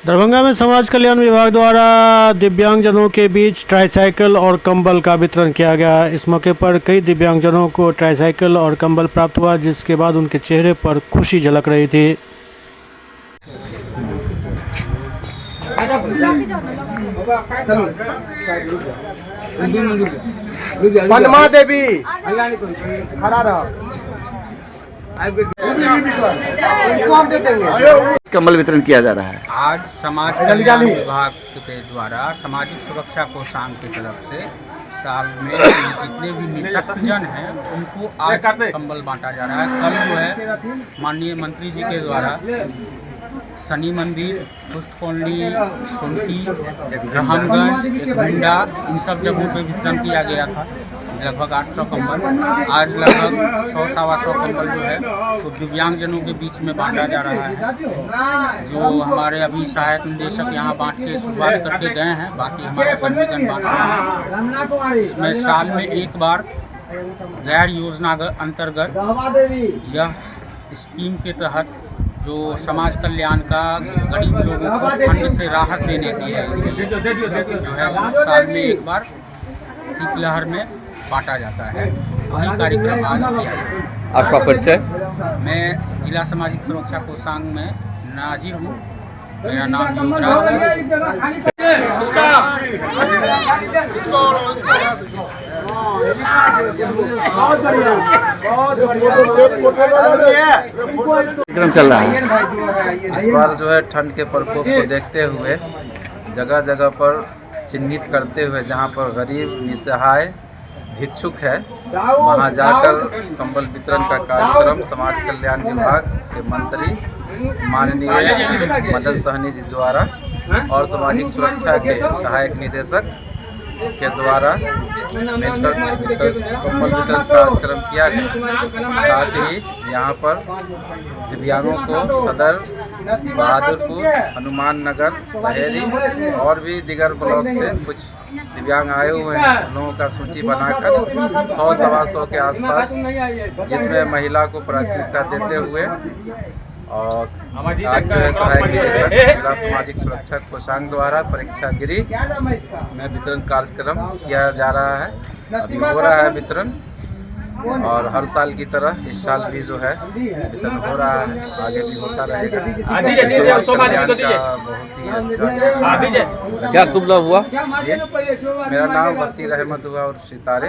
दरभंगा में समाज कल्याण विभाग द्वारा दिव्यांगजनों के बीच ट्राईसाइकिल और कंबल का वितरण किया गया। इस मौके पर कई दिव्यांगजनों को ट्राईसाइकिल और कंबल प्राप्त हुआ, जिसके बाद उनके चेहरे पर खुशी झलक रही थी। पनमा देवी खड़ा रहो। कंबल वितरण किया जा रहा है। आज समाज कल्याण विभाग के द्वारा सामाजिक सुरक्षा कोषांग की तरफ से साल में जितने भी निःशक्त जन हैं उनको आज कंबल बांटा जा रहा है। कल जो है माननीय मंत्री जी के द्वारा शनि मंदिर, पुष्ट कॉलोनी, सोनकी, रामगंज, मुंडा, इन सब जगहों पर वितरण किया गया था। लगभग 800 कंबल, आज लगभग 100-125 कंबल जो है तो दिव्यांगजनों के बीच में बांटा जा रहा है। जो हमारे अभी सहायक निदेशक यहाँ बांट के शुरुआत करके गए हैं, बाकी हमारे कर्मीगण बांट रहे हैं। इसमें साल में एक बार गैर योजना अंतर्गत यह स्कीम के तहत जो समाज कल्याण का गरीब लोगों को फंड से राहत देने के लिए जो है साल में एक बार शीतलहर में बांटा जाता है। वही कार्यक्रम आज किया गया। आपका परिचय? मैं जिला सामाजिक सुरक्षा कोषांग में नाजिर हूँ। मेरा नाम युवराज। कार्यक्रम चल रहा है। इस बार जो है ठंड के प्रकोप को देखते हुए जगह जगह पर चिन्हित करते हुए जहां पर गरीब निसहाय भिक्षुक है वहां जाकर कंबल वितरण का कार्यक्रम समाज कल्याण विभाग के मंत्री माननीय मदन सहनी जी द्वारा और सामाजिक सुरक्षा के सहायक निदेशक के द्वारा मिलकर कंबल वितरण कार्यक्रम किया गया। साथ ही यहाँ पर दिव्यांगों को सदर, बहादुरपुर, हनुमान नगर, बहेरी और भी दिगर ब्लॉक से कुछ दिव्यांग आए हुए हैं। उन लोगों का सूची बनाकर 100-125 के आसपास, जिसमें महिला को प्राथमिकता देते हुए और आज जो है सहायक निदेशक जिला सामाजिक सुरक्षा कोषांग द्वारा परीक्षा गृह में वितरण कार्यक्रम किया जा रहा है। अभी हो रहा है वितरण और हर साल की तरह इस साल भी जो है वितरण हो रहा है, आगे भी होता रहेगा। समाज कल्याण का बहुत ही अच्छा। क्या शुभ लाभ हुआ? मेरा नाम वसीर अहमद हुआ और सितारे।